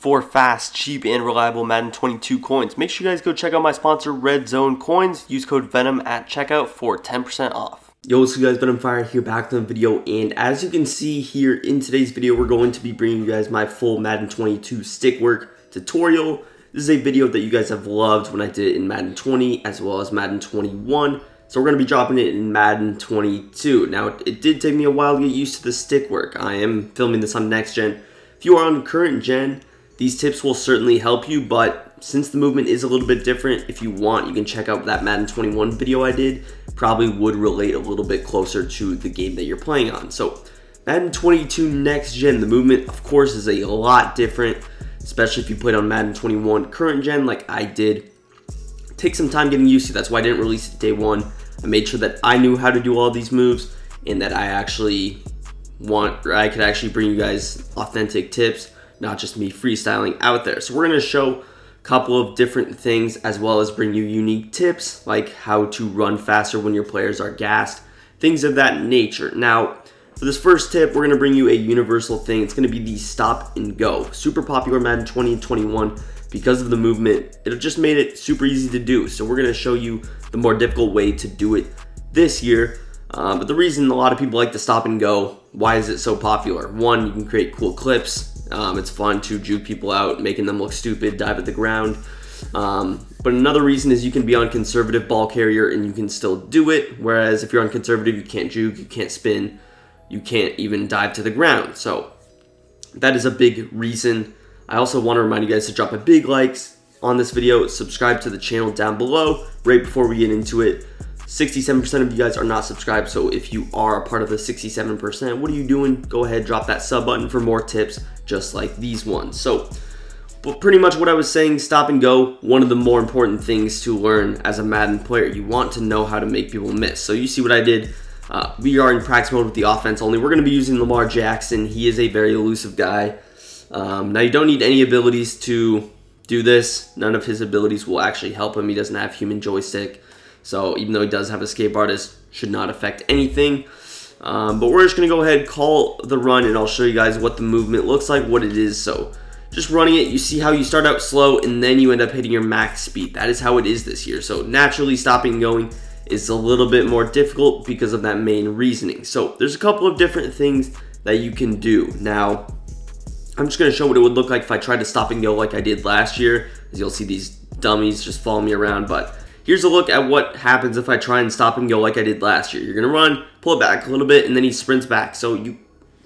for fast, cheap, and reliable Madden 22 coins. Make sure you guys go check out my sponsor, Red Zone Coins. Use code VENM at checkout for 10% off. Yo, what's up guys, VENM here back with the video, and as you can see here in today's video, we're going to be bringing you guys my full Madden 22 stick work tutorial. This is a video that you guys have loved when I did it in Madden 20 as well as Madden 21. So we're going to be dropping it in Madden 22. Now, it did take me a while to get used to the stick work. I am filming this on next gen. If you are on current gen, these tips will certainly help you, but since the movement is a little bit different, if you want, you can check out that Madden 21 video I did. Probably would relate a little bit closer to the game that you're playing on. So Madden 22 next gen, the movement of course is a lot different, especially if you played on Madden 21 current gen like I did. Take some time getting used to. That's why I didn't release it day one. I made sure that I knew how to do all these moves and that I could actually bring you guys authentic tips, not just me freestyling out there. So we're going to show a couple of different things as well as bring you unique tips like how to run faster when your players are gassed, things of that nature. Now, for this first tip, we're going to bring you a universal thing. It's going to be the stop and go. Super popular Madden 20 and 21 because of the movement. It just made it super easy to do. So we're going to show you the more difficult way to do it this year. But the reason a lot of people like to stop and go, why is it so popular? One, you can create cool clips. It's fun to juke people out, making them look stupid, dive at the ground. But another reason is you can be on conservative ball carrier and you can still do it. Whereas if you're on conservative, you can't juke, you can't spin, you can't even dive to the ground. So that is a big reason. I also want to remind you guys to drop a big likes on this video, subscribe to the channel down below right before we get into it. 67% of you guys are not subscribed, so if you are a part of the 67%, what are you doing? Go ahead, drop that sub button for more tips just like these ones. So, but pretty much what I was saying, stop and go, one of the more important things to learn as a Madden player. You want to know how to make people miss. So you see what I did. We are in practice mode with the offense only. We're going to be using Lamar Jackson. He is a very elusive guy. Now you don't need any abilities to do this. None of his abilities will actually help him. He doesn't have human joystick. So even though he does have escape artist, should not affect anything. But we're just going to go ahead, call the run, and I'll show you guys what the movement looks like, what it is. So just running it, you see how you start out slow and then you end up hitting your max speed. That is how it is this year. So naturally stopping and going is a little bit more difficult because of that main reasoning. So there's a couple of different things that you can do. Now, I'm just going to show what it would look like if I tried to stop and go like I did last year. As you'll see these dummies just follow me around, but here's a look at what happens if I try and stop and go like I did last year. You're going to run, pull it back a little bit, and then he sprints back. So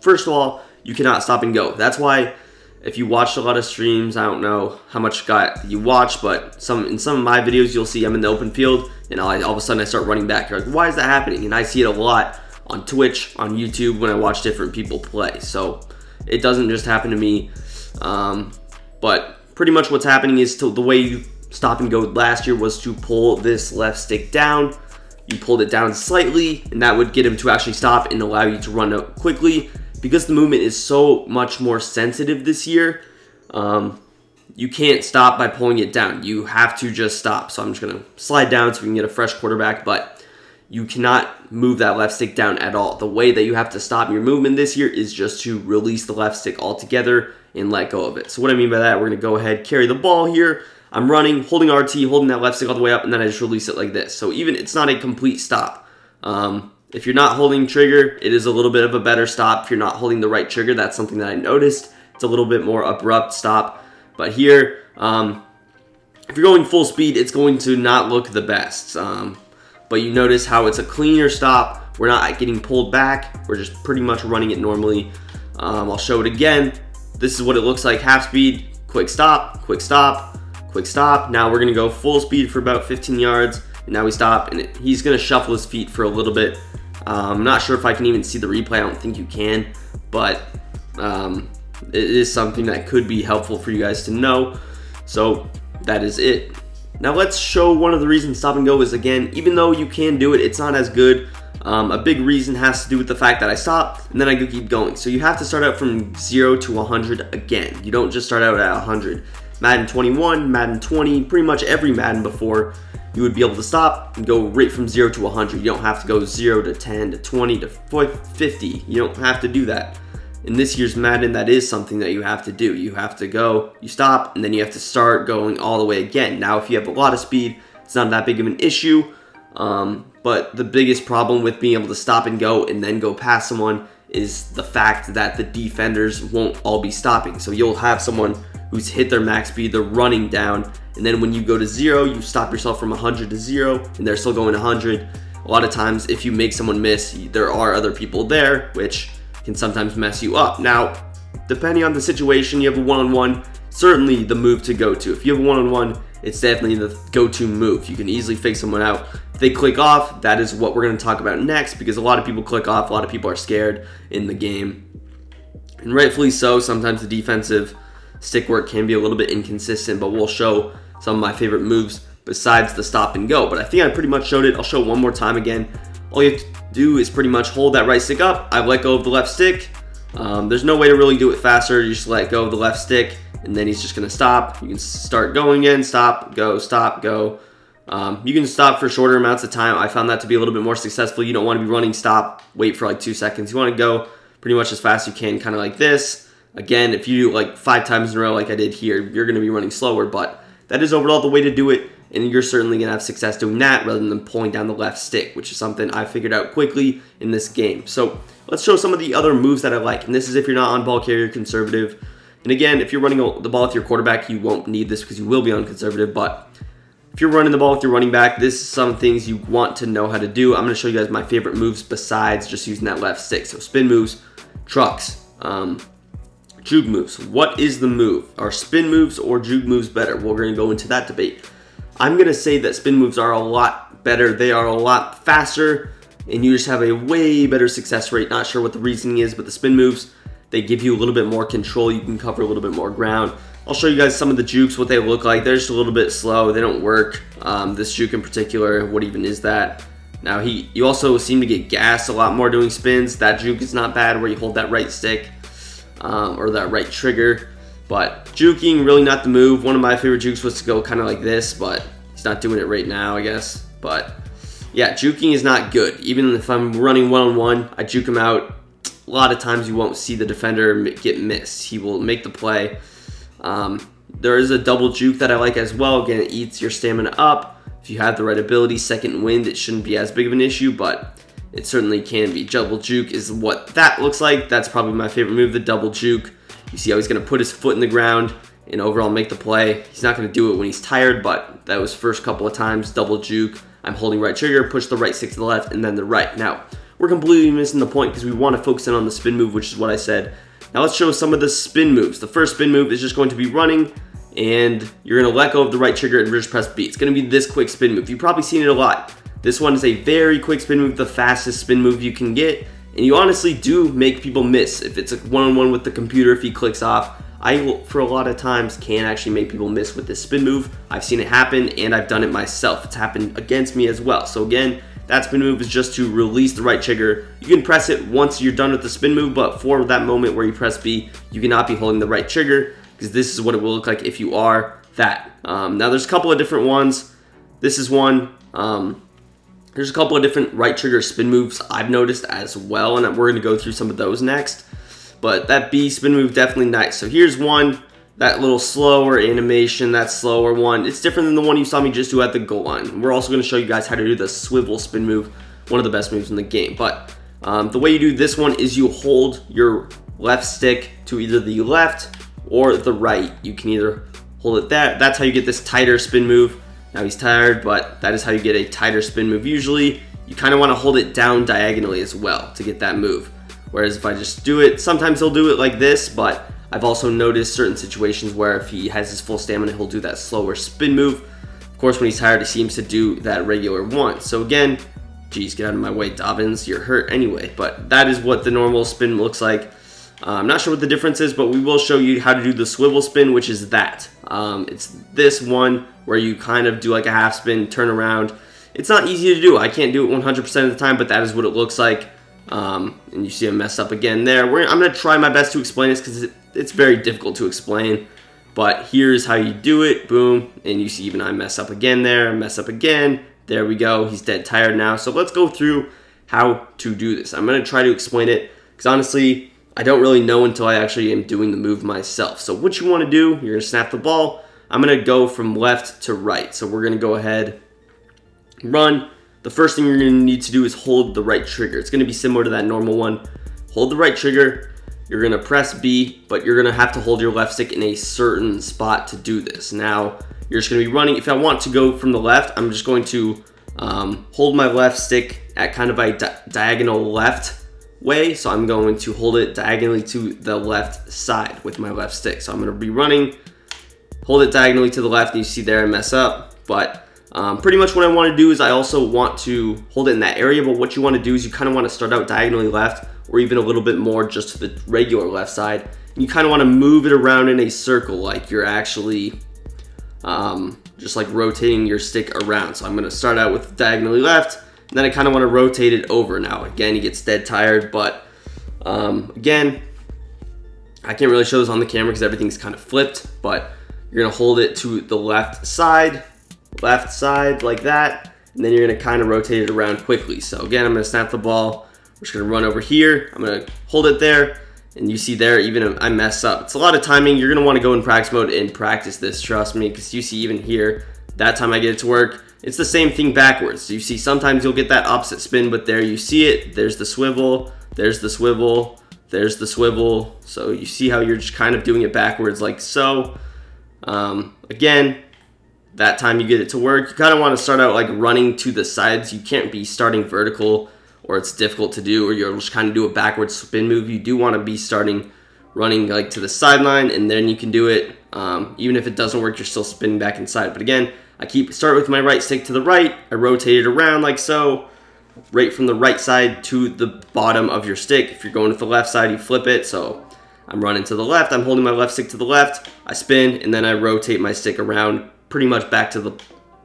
first of all, you cannot stop and go. That's why if you watched a lot of streams, I don't know how much you watch, but in some of my videos, you'll see I'm in the open field, and all of a sudden I start running back. You're like, why is that happening? And I see it a lot on Twitch, on YouTube, when I watch different people play. So it doesn't just happen to me. But pretty much what's happening is the way you stop and go last year was to pull this left stick down. You pulled it down slightly, and that would get him to actually stop and allow you to run out quickly. Because the movement is so much more sensitive this year, you can't stop by pulling it down. You have to just stop. So I'm just going to slide down so we can get a fresh quarterback, but you cannot move that left stick down at all. The way that you have to stop your movement this year is just to release the left stick altogether and let go of it. So what I mean by that, we're going to go ahead, carry the ball here. I'm running, holding RT, holding that left stick all the way up, and then I just release it like this. So even it's not a complete stop. If you're not holding trigger, it is a little bit of a better stop. If you're not holding the right trigger, that's something that I noticed. It's a little bit more abrupt stop. But here, if you're going full speed, it's going to not look the best. But you notice how it's a cleaner stop. We're not getting pulled back. We're just pretty much running it normally. I'll show it again. This is what it looks like, half speed, quick stop, quick stop, quick stop. Now we're gonna go full speed for about 15 yards, and now we stop, and he's gonna shuffle his feet for a little bit. I'm not sure if I can even see the replay. I don't think you can, but it is something that could be helpful for you guys to know. So that is it. Now let's show one of the reasons stop and go is, again, even though you can do it, it's not as good. A big reason has to do with the fact that I stop and then I keep going. So you have to start out from 0 to 100 again. You don't just start out at 100. Madden 21, Madden 20, pretty much every Madden before, you would be able to stop and go right from 0 to 100. You don't have to go 0 to 10 to 20 to 50. You don't have to do that. in this year's Madden, that is something that you have to do. You have to go, you stop, and then you have to start going all the way again. Now, if you have a lot of speed, it's not that big of an issue. But the biggest problem with being able to stop and go and then go past someone is the fact that the defenders won't all be stopping. So you'll have someone who's hit their max speed, they're running down, and then when you go to 0, you stop yourself from 100 to 0, and they're still going 100. A lot of times, if you make someone miss, there are other people there, which can sometimes mess you up. Now, depending on the situation, you have a one-on-one, certainly the move to go to. If you have a one-on-one, it's definitely the go-to move. You can easily fake someone out. If they click off, that is what we're going to talk about next, because a lot of people click off, a lot of people are scared in the game. And rightfully so, sometimes the defensive stick work can be a little bit inconsistent, but we'll show some of my favorite moves besides the stop and go. But I think I pretty much showed it. I'll show it one more time again. All you have to do is pretty much hold that right stick up. I've let go of the left stick. There's no way to really do it faster. You just let go of the left stick, and then he's just going to stop. You can start going again, stop, go, stop, go. You can stop for shorter amounts of time. I found that to be a little bit more successful. You don't want to be running stop, wait for like 2 seconds. You want to go pretty much as fast as you can, kind of like this. Again, if you do like 5 times in a row like I did here, you're going to be running slower, but that is overall the way to do it, and you're certainly going to have success doing that rather than pulling down the left stick, which is something I figured out quickly in this game. So let's show some of the other moves that I like, and this is if you're not on ball carrier conservative. And again, if you're running the ball with your quarterback, you won't need this because you will be on conservative, but if you're running the ball with your running back, this is some things you want to know how to do. I'm going to show you guys my favorite moves besides just using that left stick. So spin moves, trucks, juke moves. What is the move? Are spin moves or juke moves better? We're going to go into that debate. I'm going to say that spin moves are a lot better. They are a lot faster, and you just have a way better success rate. Not sure what the reasoning is, but the spin moves, they give you a little bit more control. You can cover a little bit more ground. I'll show you guys some of the jukes, what they look like. They're just a little bit slow. They don't work. This juke in particular, what even is that? Now, you also seem to get gassed a lot more doing spins. That juke is not bad where you hold that right stick. Or that right trigger, but juking really not the move. One of my favorite jukes was to go kind of like this, but he's not doing it right now, I guess. But yeah, juking is not good. Even if I'm running one-on-one, I juke him out. A lot of times you won't see the defender get missed. He will make the play. There is a double juke that I like as well. Again, it eats your stamina up. If you have the right ability, second wind, it shouldn't be as big of an issue, but it certainly can be. Double juke is what that looks like. That's probably my favorite move, the double juke. You see how he's going to put his foot in the ground and overall make the play. He's not going to do it when he's tired, but that was first couple of times, double juke. I'm holding right trigger, push the right stick to the left, and then the right. Now, we're completely missing the point because we want to focus in on the spin move, which is what I said. Now let's show some of the spin moves. The first spin move is just going to be running, and you're going to let go of the right trigger and just press B. It's going to be this quick spin move. You've probably seen it a lot. This one is a very quick spin move, the fastest spin move you can get, and you honestly do make people miss. If it's a one-on-one with the computer, if he clicks off, I, for a lot of times, can actually make people miss with this spin move. I've seen it happen, and I've done it myself. It's happened against me as well. So again, that spin move is just to release the right trigger. You can press it once you're done with the spin move, but for that moment where you press B, you cannot be holding the right trigger, because this is what it will look like if you are that. Now, there's a couple of different ones. This is one. There's a couple of different right trigger spin moves I've noticed as well, and we're going to go through some of those next. But that B spin move, definitely nice. So here's one, that little slower animation, that slower one. It's different than the one you saw me just do at the goal line. We're also going to show you guys how to do the swivel spin move, one of the best moves in the game. But the way you do this one is you hold your left stick to either the left or the right. You can either hold it there. That's how you get this tighter spin move. Now he's tired, but that is how you get a tighter spin move. Usually, you kind of want to hold it down diagonally as well to get that move. Whereas if I just do it, sometimes he'll do it like this, but I've also noticed certain situations where if he has his full stamina, he'll do that slower spin move. Of course, when he's tired, he seems to do that regular one. So again, geez, get out of my way, Dobbins, you're hurt anyway. But that is what the normal spin looks like. I'm not sure what the difference is, but we will show you how to do the swivel spin, which is that. It's this one where you kind of do like a half spin, turn around. It's not easy to do. I can't do it 100% of the time, but that is what it looks like. And you see him mess up again there. I'm going to try my best to explain this because it's very difficult to explain. But here's how you do it. Boom. And you see even I mess up again there. I mess up again. There we go. He's dead tired now. So let's go through how to do this. I'm going to try to explain it because honestly, I don't really know until I actually am doing the move myself. So what you want to do, you're going to snap the ball. I'm going to go from left to right. So we're going to go ahead, run. The first thing you're going to need to do is hold the right trigger. It's going to be similar to that normal one. Hold the right trigger. You're going to press B, but you're going to have to hold your left stick in a certain spot to do this. Now, you're just going to be running. If I want to go from the left, I'm just going to hold my left stick at kind of a diagonal left way. So I'm going to hold it diagonally to the left side with my left stick. So I'm going to be running, hold it diagonally to the left, and you see there I mess up. But pretty much what I want to do is I also want to hold it in that area, but what you want to do is you kind of want to start out diagonally left or even a little bit more just to the regular left side. And you kind of want to move it around in a circle like you're actually just like rotating your stick around. So I'm going to start out with diagonally left, and then I kind of want to rotate it over. Now again, he gets dead tired, but again, I can't really show this on the camera because everything's kind of flipped, but you're going to hold it to the left side like that, and then you're going to kind of rotate it around quickly. So again, I'm going to snap the ball. We're just going to run over here. I'm going to hold it there, and you see there, even I mess up. It's a lot of timing. You're going to want to go in practice mode and practice this, trust me, because you see even here, that time I get it to work, it's the same thing backwards. So you see sometimes you'll get that opposite spin, but there you see it. There's the swivel, there's the swivel, there's the swivel. So you see how you're just kind of doing it backwards like so. Again, that time you get it to work, you kind of want to start out like running to the sides. You can't be starting vertical or it's difficult to do, or you'll just kind of do a backwards spin move. You do want to be starting running like to the sideline, and then you can do it. Even if it doesn't work, you're still spinning back inside. But again, I start with my right stick to the right. I rotate it around like so, right from the right side to the bottom of your stick. If you're going to the left side, you flip it. So I'm running to the left. I'm holding my left stick to the left. I spin, and then I rotate my stick around pretty much back to the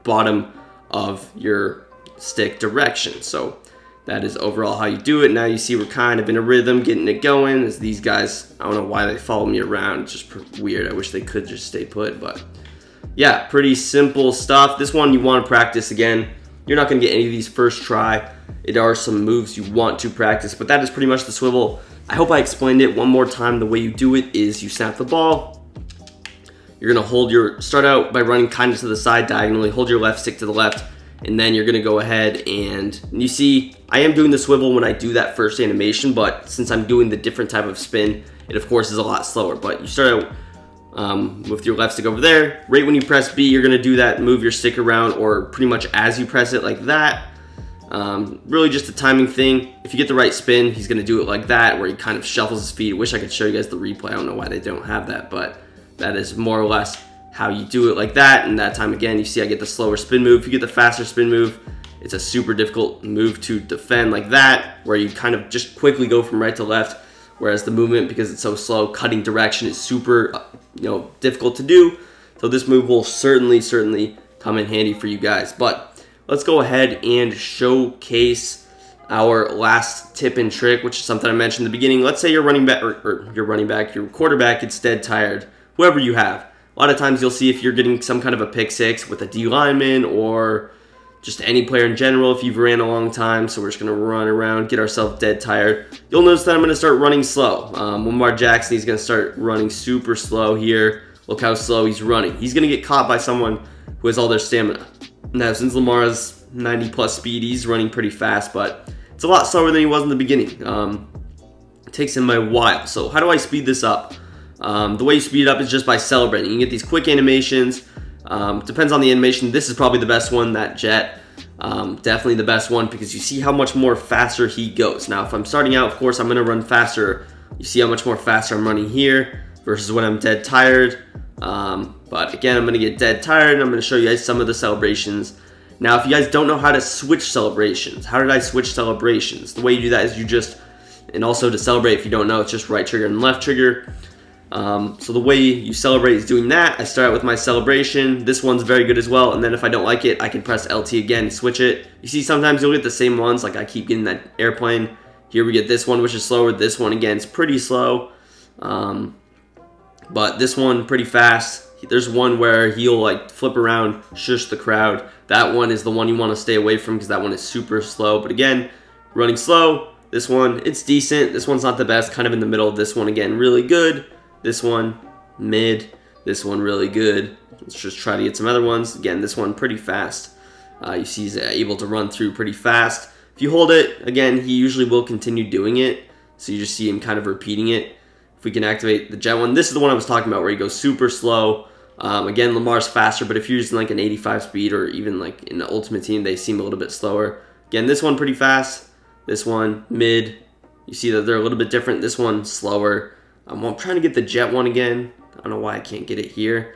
bottom of your stick direction. So that is overall how you do it. Now you see we're kind of in a rhythm, getting it going. As these guys, I don't know why they follow me around. It's just weird. I wish they could just stay put, but yeah, pretty simple stuff. This one you want to practice again. You're not going to get any of these first try. There are some moves you want to practice, but that is pretty much the swivel. I hope I explained it one more time. The way you do it is you snap the ball. You're going to start out by running kind of to the side diagonally, hold your left stick to the left, and then you're going to go ahead and you see I am doing the swivel when I do that first animation, but since I'm doing the different type of spin, it of course is a lot slower. But you start out with your left stick over there. Right when you press B, you're going to do that, move your stick around, or pretty much as you press it like that. Really just a timing thing. If you get the right spin, he's going to do it like that, where he kind of shuffles his feet. I wish I could show you guys the replay. I don't know why they don't have that, but that is more or less how you do it like that. And that time again, you see I get the slower spin move. If you get the faster spin move, it's a super difficult move to defend like that, where you kind of just quickly go from right to left, whereas the movement, because it's so slow, cutting direction is super difficult to do. So this move will certainly come in handy for you guys. But let's go ahead and showcase our last tip and trick, which is something I mentioned in the beginning. Let's say your running back, or your quarterback gets dead tired, whoever you have. A lot of times you'll see if you're getting some kind of a pick six with a D lineman or just any player in general if you've ran a long time. So we're just going to run around, get ourselves dead tired. You'll notice that I'm going to start running slow. Lamar Jackson, he's going to start running super slow here. Look how slow he's running. He's going to get caught by someone who has all their stamina. Now, since Lamar has 90 plus speed, he's running pretty fast, but it's a lot slower than he was in the beginning. It takes him a while. So how do I speed this up? The way you speed it up is just by celebrating. You can get these quick animations. Depends on the animation. This is probably the best one, that jet. Definitely the best one, because you see how much more faster he goes. Now, if I'm starting out, of course, I'm going to run faster. You see how much more faster I'm running here versus when I'm dead tired. But again, I'm going to get dead tired, and I'm going to show you guys some of the celebrations. Now, if you guys don't know how to switch celebrations, how did I switch celebrations? The way you do that is you just, and also to celebrate, if you don't know, it's just right trigger and left trigger. So the way you celebrate is doing that. I start out with my celebration. This one's very good as well. And then if I don't like it, I can press LT again, switch it. You see, sometimes you'll get the same ones. Like I keep getting that airplane. Here we get this one, which is slower. This one, again, is pretty slow. But this one, pretty fast. There's one where he'll like flip around, shush the crowd. That one is the one you want to stay away from because that one is super slow. But again, running slow. This one, it's decent. This one's not the best, kind of in the middle. This one, again, really good. This one, mid. This one, really good. Let's just try to get some other ones. Again, this one, pretty fast. You see he's able to run through pretty fast. If you hold it, again, he usually will continue doing it. So you just see him kind of repeating it. If we can activate the jet one, this is the one I was talking about where he goes super slow. Again, Lamar's faster, but if you're using like an 85 speed or even like in the Ultimate Team, they seem a little bit slower. Again, this one, pretty fast. This one, mid. You see that they're a little bit different. This one, slower. I'm trying to get the jet one again. I don't know why I can't get it here.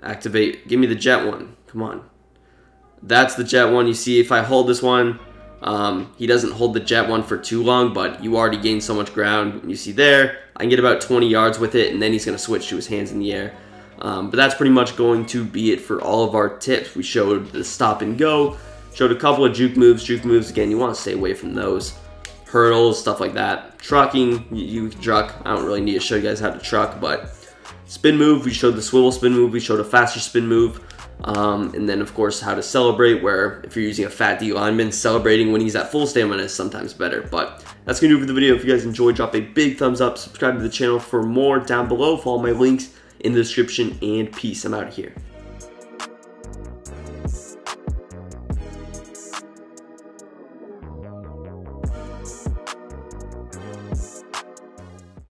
Activate. Give me the jet one. Come on. That's the jet one. You see, if I hold this one, he doesn't hold the jet one for too long, but you already gain so much ground. You see there, I can get about 20 yards with it, and then he's going to switch to his hands in the air. But that's pretty much going to be it for all of our tips. We showed the stop and go. Showed a couple of juke moves. Juke moves, again, you want to stay away from those. Hurdles, stuff like that. Trucking, you can truck. I don't really need to show you guys how to truck, but spin move, we showed the swivel spin move. We showed a faster spin move. And then, of course, how to celebrate, where if you're using a fat D lineman, celebrating when he's at full stamina is sometimes better. But that's going to do it for the video. If you guys enjoyed, drop a big thumbs up. Subscribe to the channel for more down below. Follow my links in the description, and peace. I'm out of here.